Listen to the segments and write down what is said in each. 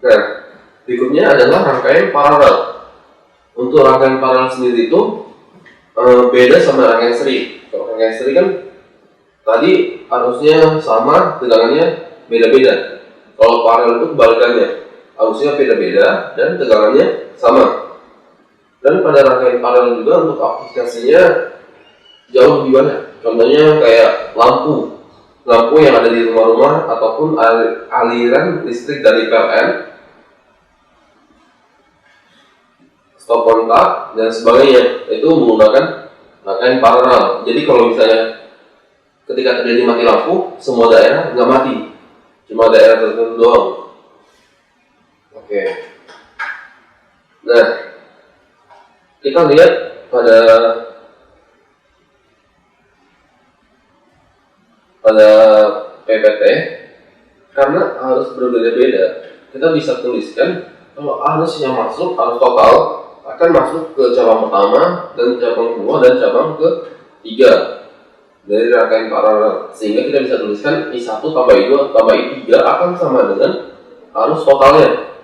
Nah, berikutnya adalah rangkaian paralel. Untuk rangkaian paralel sendiri itu beda sama rangkaian seri. Kalau rangkaian seri kan tadi arusnya sama, tegangannya beda-beda. Kalau paralel itu kebalikannya, arusnya beda-beda dan tegangannya sama. Dan pada rangkaian paralel juga untuk aplikasinya jauh lebih banyak. Contohnya kayak lampu yang ada di rumah-rumah ataupun aliran listrik dari PLN, stop kontak dan sebagainya, itu menggunakan rangkaian paralel. Jadi kalau misalnya ketika terjadi mati lampu, semua daerah nggak mati, cuma daerah tertentu doang. Oke. Nah, kita lihat pada PPT, karena harus berbeda-beda, kita bisa tuliskan kalau arus yang masuk, arus total akan masuk ke cabang pertama dan cabang kedua dan cabang ketiga dari rangkaian paralel, sehingga kita bisa tuliskan I1 tambah I2 tambah I3 akan sama dengan arus totalnya.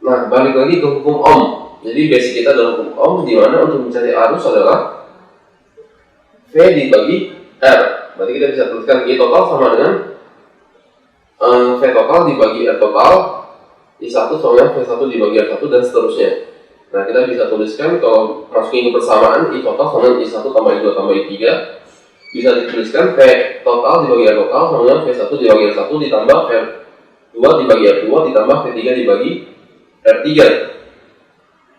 Nah, balik lagi ke hukum Ohm. Jadi basic kita adalah hukum Ohm, di mana untuk mencari arus adalah V dibagi R. Berarti kita bisa tuliskan I total sama dengan V total dibagi R total, I1 sama dengan V1 dibagi R1 dan seterusnya. Nah, kita bisa tuliskan kalau masukin ke persamaan I total sama dengan I1 tambah I2 tambah I3, bisa dituliskan V total dibagi R total sama dengan V1 dibagi R1 ditambah V2 dibagi R2 ditambah V3 dibagi R3.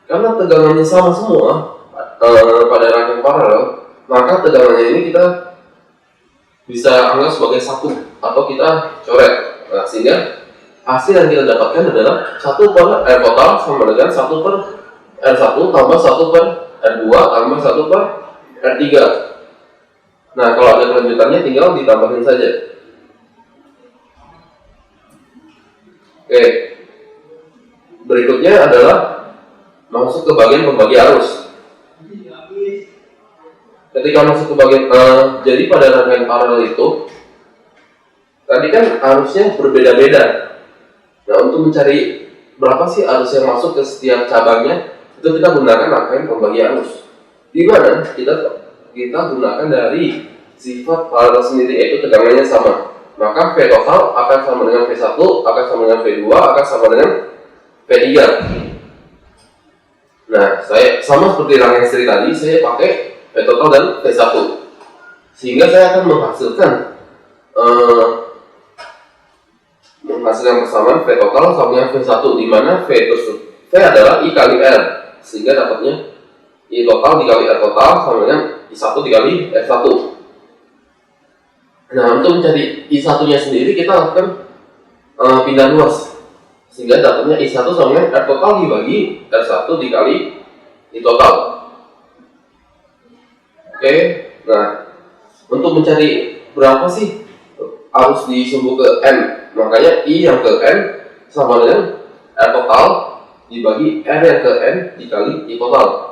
Karena tegangannya sama semua pada rangkaian paralel, maka tegangannya ini kita bisa anggap sebagai satu atau kita coret. Nah, sehingga hasil yang kita dapatkan adalah 1 per R total sama dengan 1 per R1 tambah 1 per R2 tambah 1 per R3. Nah, kalau ada kelanjutannya tinggal ditambahin saja. Oke. Berikutnya adalah masuk ke bagian pembagi arus. Ketika masuk ke bagian jadi pada rangkaian paralel itu tadi kan arusnya berbeda-beda. Nah, untuk mencari berapa sih arus yang masuk ke setiap cabangnya, itu kita gunakan rangkaian pembagi arus, di mana kita gunakan dari sifat paralel sendiri, yaitu tegangannya sama. Maka V total akan sama dengan V1, akan sama dengan V2, akan sama dengan V3. Nah, saya sama seperti rangkaian seri tadi, saya pakai V total dan V1, sehingga saya akan menghasilkan persamaan V total sama dengan V1, di mana V adalah I kali R, sehingga dapatnya I total dikali R total sama dengan I1 dikali R1. Nah, untuk mencari I1 nya sendiri kita lakukan pindah luas, sehingga dapatnya I1 sama dengan R total dibagi R1 dikali I total. Oke, nah untuk mencari berapa sih arus di sumbu ke N, makanya I yang ke N sama dengan R total dibagi R yang ke N dikali I total.